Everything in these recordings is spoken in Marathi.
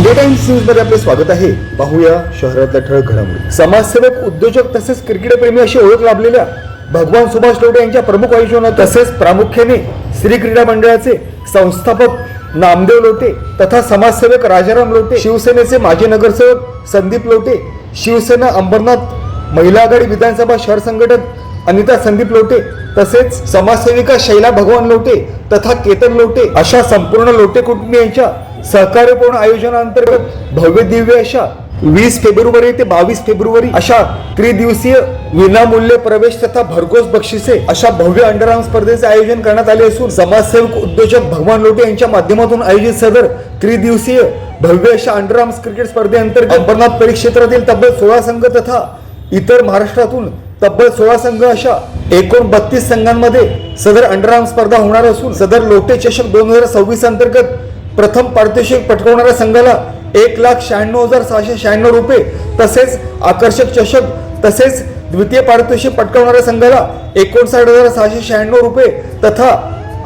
इंडिया टाइम्स न्यूज मध्ये आपले स्वागत आहे। पाहूया शहरातल्या ठळक घडामोडी। समाजसेवक, उद्योजक तसेच क्रिकेटप्रेमी अशी ओळख लाभलेल्या भगवान सुभाष लोटे यांच्या प्रमुख आयोजनात तसेच प्रामुख्याने श्री क्रीडा मंडळाचे संस्थापक नामदेव लोटे तथा समाजसेवक राजाराम लोटे, शिवसेनेचे माजी नगरसेवक संदीप लोटे, शिवसेना अंबरनाथ महिला आघाडी विधानसभा शहर संघटक अनिता संदीप लोटे तसेच समाजसेविका शैला भगवान लोटे तथा केतन लोटे अशा संपूर्ण लोटे कुटुंबियांच्या सहकार्यपूर्ण आयोजनांतर्गत भव्य दिव्य अशा 20 फेब्रुवारी ते 22 फेब्रुवारी अशा त्रिदिवसीय विनामूल्य प्रवेश तथा भरघोस बक्षिसे अशा भव्य अंडरआर्म स्पर्धेचे आयोजन करण्यात आले असून समाजसेवक उद्योजक भगवान लोटे यांच्या माध्यमातून आयोजित सदर त्रिदिवसीय भव्य अशा अंडरआर्म क्रिकेट स्पर्धेअंतर्गत अंबरनाथ परिक्षेत्रातील तब्बल 16 संघ तथा इतर महाराष्ट्रातून तब्बल 16 संघ अशा एकूण 32 संघांमध्ये सदर अंडरआर्म स्पर्धा होणार असून सदर लोटे चषक 2026 अंतर्गत प्रथम पारितोषिक पटकावणाऱ्या संघाला 1,96,696 रुपये तसेच आकर्षक चषक तसेच द्वितीय पारितोषिक पटकावणाऱ्या संघाला 59,696 रुपये तथा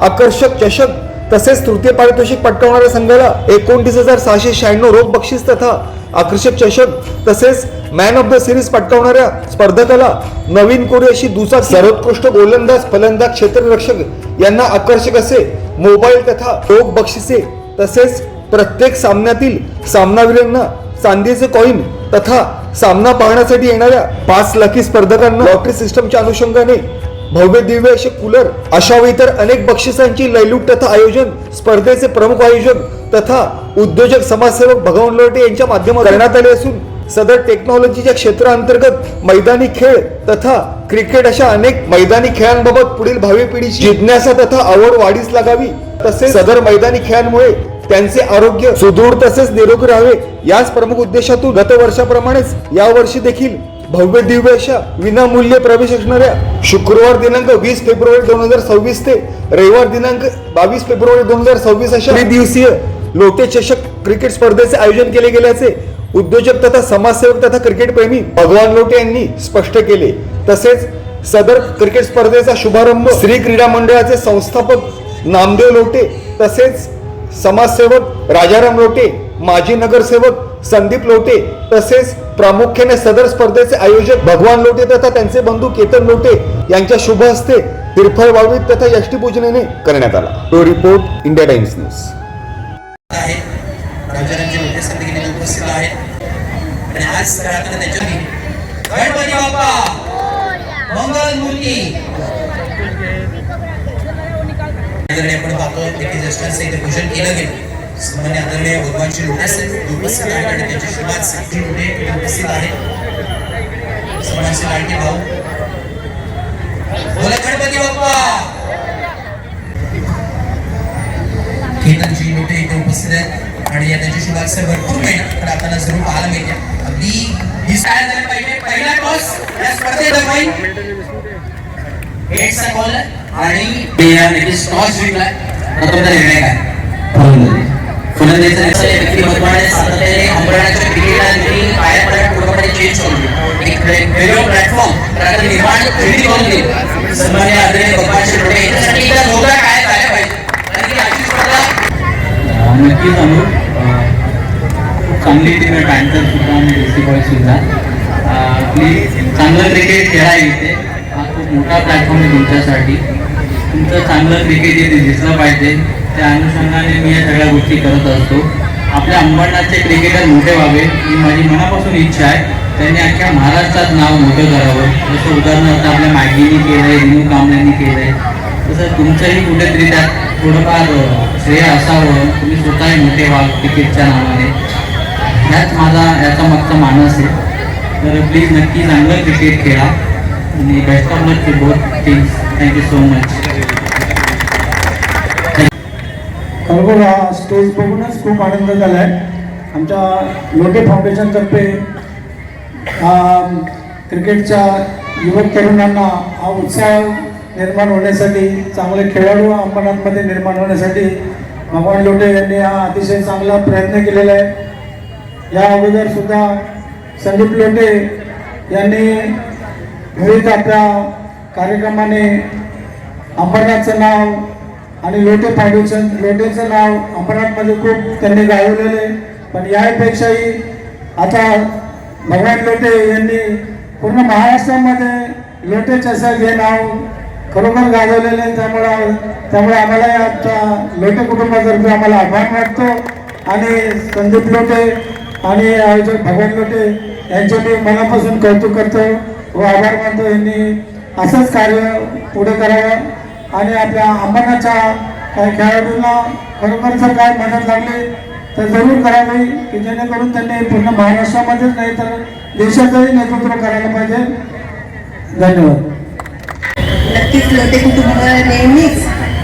आकर्षक चषक तसेच तृतीय पारितोषिक पटकावणाऱ्या संघाला 29,696 रोख बक्षीस तथा आकर्षक चषक तसेच मॅन ऑफ द सिरीज पटकावणाऱ्या स्पर्धकाला नवीन कोरी अशी दुचाक, सर्वोत्कृष्ट गोलंदाज, फलंदाज, क्षेत्ररक्षक यांना आकर्षक असे मोबाईल तथा रोख बक्षिसे तसेच प्रत्येक सामन्यातील सामनावीरांना चांदीचे कॉइन तथा सामना पाहण्यासाठी येणाऱ्या 5 लकी स्पर्धकांना लॉटरी सिस्टमच्या अनुषंगाने भव्य दिव्य असे कूलर अशा व इतर अनेक बक्षिसांची लयलूट तथा आयोजन स्पर्धेचे प्रमुख आयोजक तथा उद्योजक समाजसेवक भगवान लोटे यांच्या माध्यमातून करण्यात आले असून सदर टेक्नॉलॉजीच्या क्षेत्रांतर्गत मैदानी खेळ तथा क्रिकेट अशा अनेक मैदानी खेळांबाबत पुढील भावी पिढीची जिज्ञासा तथा आवड वाढीस लागावी तसेच सदर मैदानी खेळांमुळे त्यांचे आरोग्य सुदृढ तसेच निरोगी राहावे याच प्रमुख उद्देशातून गत वर्षाप्रमाणेच यावर्षी देखील भव्य दिव्य अशा विनामूल्य प्रवेश असणाऱ्या शुक्रवार दिनांक 20 फेब्रुवारी 2026 ते रविवार दिनांक 22 फेब्रुवारी 2026 अशा त्रिदिवसीय लोटे चषक क्रिकेट स्पर्धेचे आयोजन केले गेल्याचे उद्योजक तथा समाजसेवक तथा क्रिकेट प्रेमी भगवान लोटे यांनी स्पष्ट केले। तसेच सदर क्रिकेट स्पर्धेचा शुभारंभ श्री क्रीडा मंडळाचे संस्थापक नामदेव लोटे तसेच समाजसेवक राजाराम लोटे, माजी नगरसेवक संदीप लोटे तसेच प्रामुख्याने सदर स्पर्धेचे आयोजक भगवान लोटे तथा त्यांचे बंधू केतन लोटे यांच्या शुभ हस्ते तीर्थळ वावीत तथा यष्टीपूजनेने करण्यात आला। तो रिपोर्ट इंडिया टाइम्स न्यूज आहे। राजारामजी लोटे सर देखील उपस्थित आहेत आणि आज रात्री त्यांच्या गणपती बाप्पा मंगल मूर्ती आपण पाहतो की जस्टांचे इथे पूजन केलं गेलं। सन्मान्य आदरणीय भगवानजी लोटे सर उपस्थित आहेत आणि त्यांच्या शुभात श्री लोटे उपस्थित आहेत। समाजाचे लाडके भाऊ बोला गणपती बाप्पा। केतनजी लोटे इथे उपस्थित आहेत आणि या त्यांच्या शुभात भरपूर मेहनत तर आपल्याला जरूर पाहायला मिळते। अगदी ही काय झालं पाहिजे पहिला टॉस या स्पर्धेत होईल हेडचा कॉल आणि या नेक्स्ट टॉस जिंकलाय आता निर्णय काय फलंदाजीचा व्यक्ती महत्त्वाने सातत्याने अंबरनाथच्या क्रिकेटला पाया पडत पूर्णपणे चेंज करून एक वेगळं प्लॅटफॉर्म रात्री निर्माण खरेदी करून दिली। सन्मान्य आदरणीय भगवानजी लोटे याच्यासाठी एकदा जोरदार काय झाले पाहिजे आणि आजची स्पर्धा नक्कीच अमोल खूप चांगली टीम आहे। टँकर सुद्धा आणि डीसी बॉय सुद्धा प्लीज चांगलं क्रिकेट खेळा इथे हा खूप मोठा प्लॅटफॉर्म आहे तुमच्यासाठी। तुमचं चांगलं क्रिकेट इथे दिसलं पाहिजे त्या अनुषंगाने मी या सगळ्या गोष्टी करत असतो। आपल्या अंबरनाथचे क्रिकेटर मोठे व्हावे ही माझी मनापासून इच्छा आहे। त्यांनी अख्ख्या महाराष्ट्रात नाव मोठं करावं जसं उदाहरणार्थ आपल्या मॅगीनी केलं आहे, रिनू कांबळेंनी केलं आहे तसं तुमचंही कुठेतरी त्यात थोडंफार श्रेय असावं। तुम्ही स्वतःही मोठे व्हा क्रिकेटच्या नावाने ह्याच माझा याचा मागचा मानस आहे। तर प्लीज नक्की चांगलं क्रिकेट खेळा आणि best of luck to both teams. Thank you so much. खरोखर हा स्टेज बघूनच खूप आनंद झाला आहे। आमच्या लोटे फाउंडेशनतर्फे क्रिकेटच्या युवक तरुणांना हा उत्साह निर्माण होण्यासाठी चांगले खेळाडू अंबरनाथमध्ये निर्माण होण्यासाठी भगवान लोटे यांनी हा अतिशय चांगला प्रयत्न केलेला आहे। या अगोदर सुद्धा संदीप लोटे यांनी विविध आपल्या कार्यक्रमाने अंबरनाथचं नाव आणि लोटे फाउंडेशन लोटेचं नाव अंबरनाथमध्ये खूप त्यांनी गाजवलेले पण यापेक्षाही आता भगवान लोटे यांनी पूर्ण महाराष्ट्रामध्ये लोटे चषक हे नाव खरोखर गाजवलेलं आहे. त्यामुळे आम्हाला आमच्या लोटे कुटुंबातर्फे आम्हाला आभार वाटतो आणि संदीप लोटे आणि आयोजक भगवान लोटे यांचे मी मनापासून कौतुक करतो व आभार मानतो. यांनी असंच कार्य पुढे करावं आणि आपल्या अंबरनाथच्या काही खेळाडूंना खरोखर जर काय मदत लागली तर जरूर करावी की जेणेकरून त्यांनी पूर्ण महाराष्ट्रामध्येच नाही तर देशाचंही नेतृत्व करायला पाहिजे. धन्यवाद. नक्कीच लोटे कुटुंब नेहमीच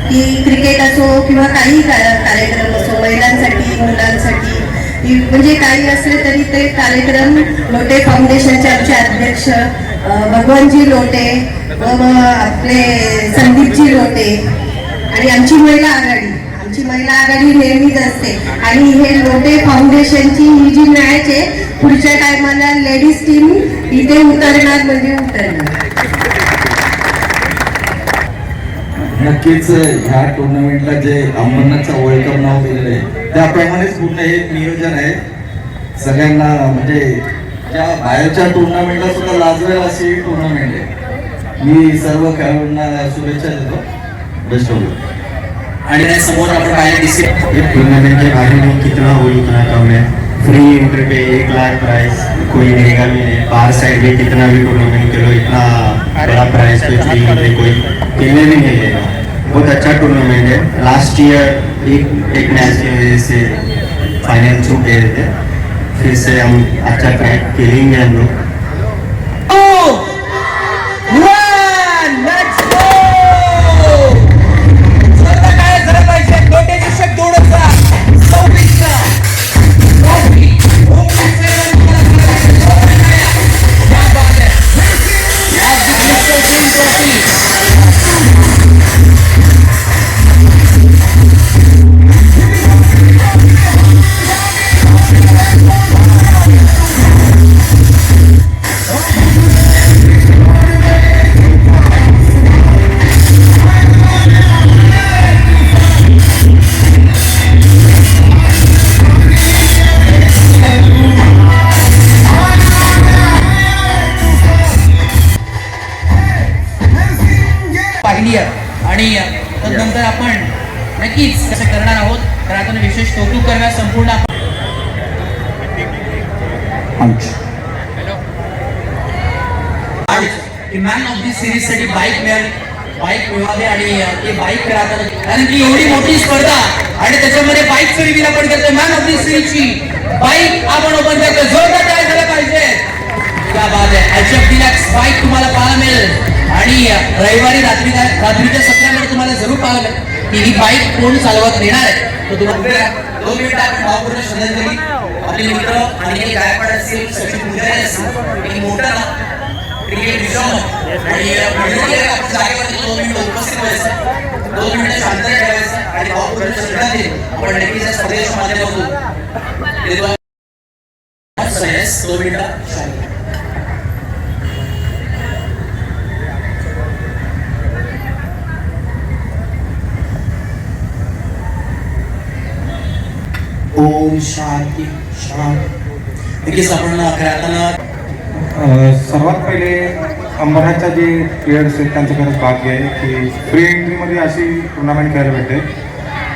की क्रिकेट असो किंवा काही कार्यक्रम असो महिलांसाठी मुलांसाठी म्हणजे काही असले तरी ते कार्यक्रम लोटे फाउंडेशनचे आमचे अध्यक्ष भगवानजी लोटे व आपले संदीपजी लोटे आणि आमची महिला आघाडी नेहमीच असते. आणि हे लोटे फाउंडेशनची ही जी मॅच आहे पुढच्या टायमाला लेडीज टीम इथे उतरणार म्हणजे उतरणार. नक्कीच ह्या टुर्नामेंटला जे अंबरनाथचा वर्ल्ड कप नाव दिलेलं आहे त्याप्रमाणेच पूर्ण हे नियोजन आहे. सगळ्यांना म्हणजे त्या बाहेरच्या टुर्नामेंटला सुद्धा लाजवेल अशी टुर्नामेंट आहे. मी सर्व खेळाडूंना शुभेच्छा देतो. बेस्ट ऑफ लक. आणि समोर आपण पाहिलं दिसेल ये टूर्नामेंट के बारे में कितना बोल उतना कम है. फ्री एंट्री पे 1 लाख प्राइस कोई देगा भी नहीं. बाहर साइड में कितना भी टूर्नामेंट खेलो इतना बड़ा प्राइस पे फ्री एंट्री कोई खेलने भी नहीं देगा. बहुत अच्छा टूर्नामेंट है. लास्ट ईयर एक मैच की वजह से फाइनल चूक गए थे. फिर से हम अच्छा ट्रैक खेलेंगे हम लोग. आणि तदनंतर आपण नक्कीच कसं करणार आहोत. तर आपण विशेष कौतुक करण्यास संपूर्ण मॅन ऑफ दी सिरीज साठी बाईक मिळाली आणि ते बाईक राहतात कारण की एवढी मोठी स्पर्धा आणि त्याच्यामध्ये बाईक खरेदी आपण करतोय. मॅन ऑफ दी सिरीजची बाईक आपण ओपन करतोय. जोरदार काय झालं पाहिजे. क्या बात आहे. HF डिलक्स बाईक तुम्हाला पाहायला मिळेल आणि रविवारी रात्रीच्या सत्रामध्ये तुम्हाला जरूर पाहायला मिळेल की ही बाईक कोण चालवत नेणार आहे. तो तुम्हाला 2 मिनिटं आपण भावपूर्ण श्रद्धांजली आपले मित्र आणि गायकवाड असतील सचिन पुजारी असतील एक मोठा क्रिकेट विषय आणि आपण जागेवरती 2 मिनिटं उपस्थित व्हायचं 2 मिनिटं शांतता ठेवायचं आणि भावपूर्ण श्रद्धांजली आपण नक्कीच या स्पर्धेच्या माध्यमातून 2 मिनिटं ओम शांती शांती. नक्कीच आपण खेळताना सर्वात पहिले अंबरनाथच्या जे प्लेयर्स आहेत त्यांचं खरंच भाग्य आहे की फ्री एंट्रीमध्ये अशी टुर्नामेंट खेळायला भेटते.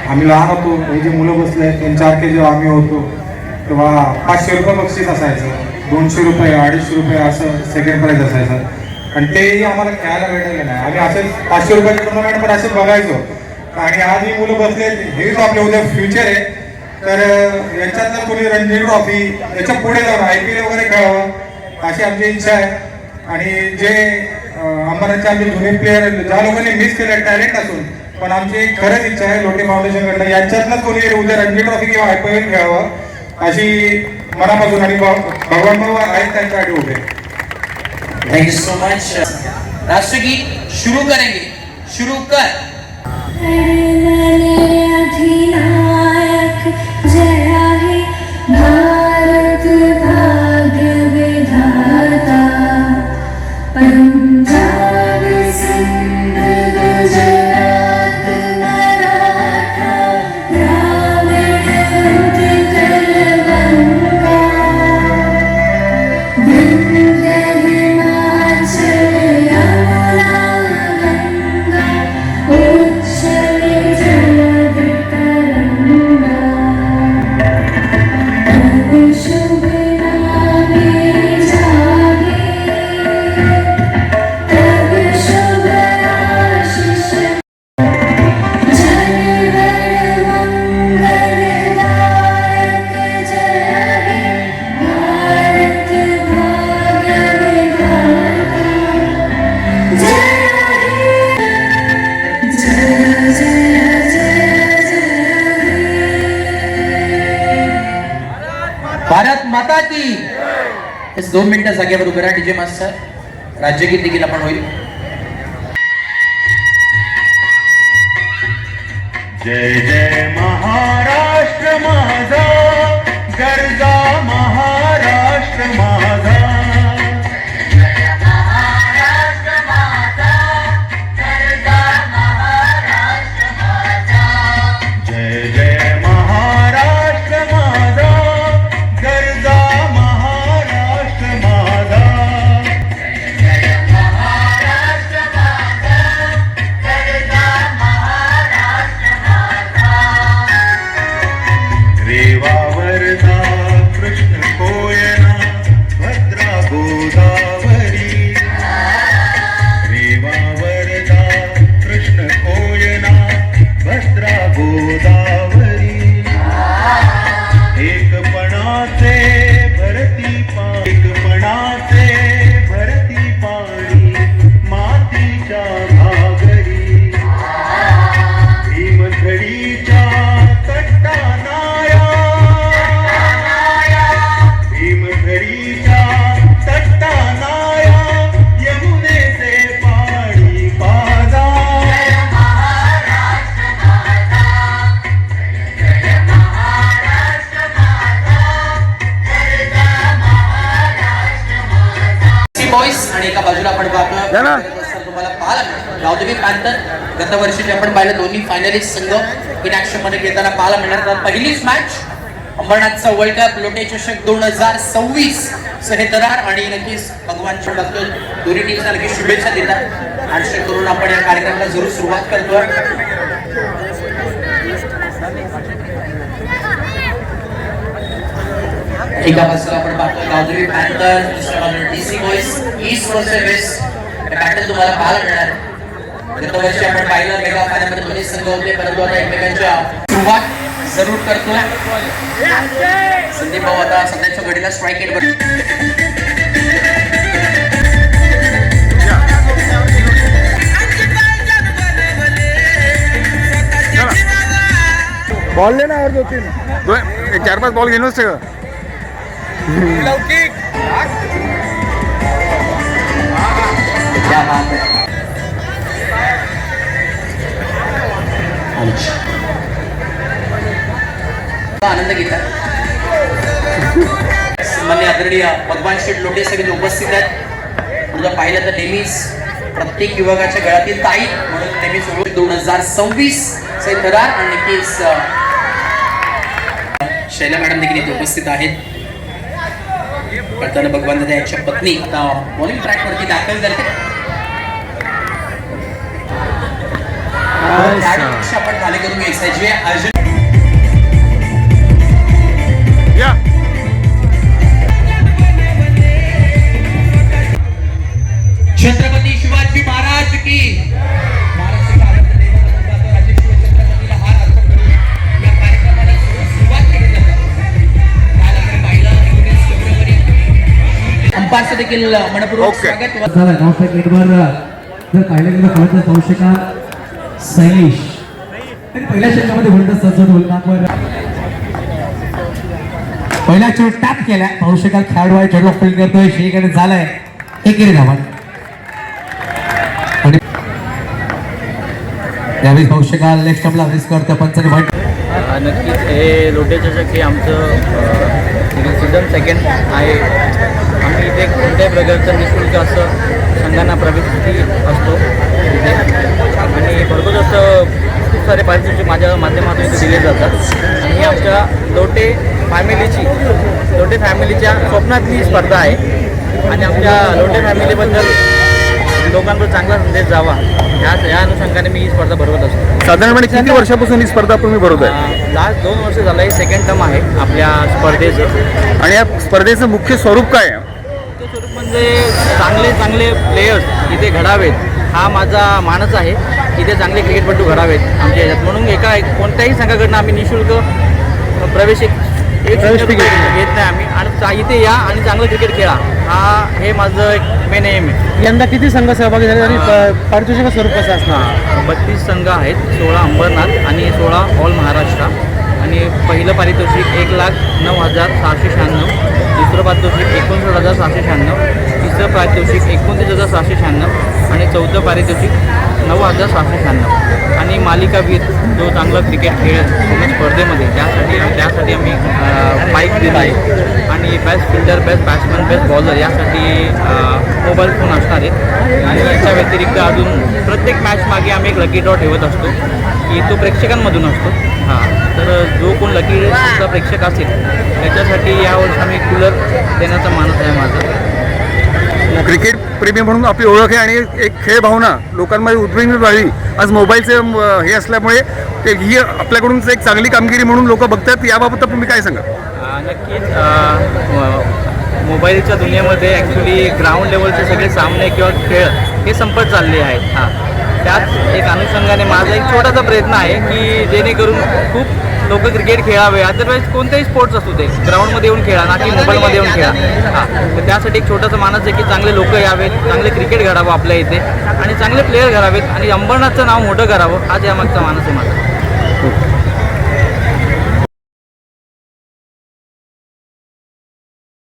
आम्ही लहान होतो हे जे मुलं बसले आहेत त्यांच्यासारखे जेव्हा आम्ही होतो तेव्हा 500 रुपये बक्षीस असायचं 200 रुपये 250 रुपये असं सेकंड प्राईज असायचं आणि तेही आम्हाला खेळायला भेटायला नाही. आम्ही असेच 500 रुपयाचे टुर्नामेंट पण असे बघायचो आणि आज ही मुलं बसले हेच आपले उद्या फ्युचर आहे. तर याच्यातलं कोणी रणजी ट्रॉफी याच्या पुढे जाऊन IPL वगैरे खेळावं अशी आमची इच्छा आहे. आणि जे अंबरनाथचे आमचे जुने प्लेयर ज्या लोकांनी मिस केलं टॅलेंट असून पण आमची एक खरंच इच्छा आहे लोटे फाउंडेशनकडनं यांच्यातलंच कोणी उद्या रणजी ट्रॉफी किंवा IPL खेळावं अशी मनापासून आणि भगवान भाऊ आहेत त्यांच्यासाठी उभे. Thank you so much. राष्ट्रगीत शुरू करेंगे. शुरू कर. जया हे भारत भाग्य विधाता पंजाब सिंध गुजरात मराठा द्राविड उत्कल माता की. 2 मिनिटं जागेवर उभे राहा डीजे मास्टर. राज्यगीत देखील आपण होईल. जय जय महाराष्ट्र माझा, गरजा महाराष्ट्र माझा. जय जय महाराष्ट्र माझा, गरजा महाराष्ट्र माझा. रेवा वरदा कृष्ण कोयना भद्रा गोदावरी. रेवा वरदा कृष्ण कोयना भद्रा गोदावरी. एकपणाचे भरती पाणी, एकपणाचे भरती पाणी मातीच्या घागरी. भीमथडीच्या तट्टानाया, भीमथडीच्या तट्टानाया यमुनेचे पाणी पाजा. बॉईज आणि एका बाजूला आपण पाहतो तुम्हाला पाहायला मिळेल गावदेवी पॅन्थर. गत वर्षी जे आपण पाहिलं दोन्ही फायनलिस्ट संघ इन ऍक्शन मध्ये घेताना पाहायला मिळणार. तर पहिलीच मॅच अंबरनाथचा वर्ल्ड कप लोटे चषक 2026 हे दरार आणि नक्कीच भगवान बघतोय दोन्ही टीमला नक्कीच शुभेच्छा देतात. हँडशेक करून आपण या कार्यक्रमाला जरूर सुरुवात करतोय. एका बाजूला आपण पाहतोय Gavdevi panther DC boys east versus west pattern तुम्हाला पाहायला मिळणार. गत वर्षी आपण पाहिलं मेगा फायनलमध्ये दोन्ही संघ होते, परंतु आता एकमेकांच्या सुरुवात जरूर करतोय. संदीप भाऊ आता सध्याच्या घडीला स्ट्राईक एंडवर. बॉल लेना और 2-3 4-5 बॉल घेऊन सगळं. क्या बात है. आनंद घेतात. सन्माननीय आदरणीय भगवान शेठ लोटे सगळे उपस्थित आहेत. तुझं पाहिलं तर नेहमीच प्रत्येक युवकाच्या गळ्यातील ताई म्हणून नेहमीच 2026 चे दरार आणि नक्कीच शैला मॅडम देखील इथे उपस्थित आहेत. करताना भगवान दादा यांच्या पत्नी आता बॉलिंग ट्रॅक वरती दाखल झाले. आपण खाली करून घ्यायचं जे अर्जुन छत्रपती शिवाजी महाराज की. अंपायरचं देखील मनपूर्वक स्वागत. झालं नाव एक बार जर पाहिलं गेलं फलंदाज पाहू शकाल सैनिश आणि पहिल्या षटकामध्ये फलंदाज सज्जत बोलणार. पहिला चेंडू टॅप केला पाहू शकाल खेळाडू आहे चेंडू फील्ड करतोय शेकडे झालाय एकेरी धावा. आणि यावेळी पाहू शकाल लेग स्टंपला रिस्क करतं पंचाने वाईट. नक्कीच हे लोटे चषक हे आमचं सीझन सेकंड आहे. आम्ही इथे कोणत्याही प्रकारचं निःशुल्क असं संघांना प्रवेश असतो इथे आणि भरपूर असं खूप सारे पारितोषिक माझ्या माध्यमातून इथे दिले जातात. आणि ही आमच्या लोटे फॅमिलीच्या स्वप्नातली स्पर्धा आहे आणि आमच्या लोटे फॅमिलीबद्दल लोकांपर्यंत चांगला संदेश जावा या अनुषंगाने मी ही स्पर्धा भरवत असतो. साधारणपणे किती वर्षापासून ही स्पर्धा तुम्ही भरवत आहे? लास्ट 2 वर्ष झालं. हे सेकंड टर्म आहे आपल्या स्पर्धेचं. आणि या स्पर्धेचं मुख्य स्वरूप काय आहे? मुख्य स्वरूप म्हणजे चांगले प्लेयर्स इथे घडावेत हा माझा मानस आहे. इथे चांगले क्रिकेटपटू घडावेत आमच्या ह्याच्यात म्हणून कोणत्याही संघाकडनं आम्ही निःशुल्क प्रवेश घेत नाही आम्ही. आणि इथे या आणि चांगलं क्रिकेट खेळा हे माझं एक मेन एम आहे. यंदा किती संघ सहभागी झाले आणि पारितोषिक स्वरूप कसं असणार? 32 संघ आहेत. 16 अंबरनाथ आणि 16 ऑल महाराष्ट्र. आणि पहिलं पारितोषिक 1,09,696 दुसरं पारितोषिक 59,696, तिसरं पारितोषिक 29,696 आणि चौथं पारितोषिक 9,696 आणि मालिकावीर जो चांगला क्रिकेट खेळेल पूर्ण स्पर्धेमध्ये त्यासाठी आम्ही बाईक दिला आहे आणि best fielder, best batsman, best bowler यासाठी मोबाईल फोन असणार आहेत. आणि याच्या व्यतिरिक्त अजून प्रत्येक मॅच मागे आम्ही एक लकी ड्रॉ ठेवत असतो की तो प्रेक्षकांमधून असतो. तर जो कोण लकी ड्रॉचा प्रेक्षक असेल त्याच्यासाठी यावर्षी आम्ही कूलर देण्याचा मानस आहे माझा. क्रिकेट प्रेमी म्हणून आपली ओळख आहे आणि एक खेळ भावना लोकांमध्ये उद्विग्न राहावी. आज मोबाईलचे हे असल्यामुळे ही आपल्याकडून एक चांगली कामगिरी म्हणून लोक बघतात. याबाबत तुम्ही काय सांगा? नक्कीच मोबाईलच्या दुनियेमध्ये ॲक्च्युली ग्राउंड लेवलचे सगळे सामने किंवा खेळ हे संपत चालले आहेत. त्याच एक अनुषंगाने माझा एक छोटासा प्रयत्न आहे की जेणेकरून खूप लोक क्रिकेट खेळावे. अदरवाईज कोणतेही स्पोर्ट्स असू दे ग्राउंडमध्ये येऊन खेळा ना की मोबाईलमध्ये येऊन खेळा. तर त्यासाठी एक छोटासा मानस आहे की चांगले लोक यावेत, चांगले क्रिकेट घडावं आपल्या इथे आणि चांगले प्लेयर घडावेत आणि अंबरनाथचं नाव मोठं करावं. हाच यामागचा मानस आहे माझा.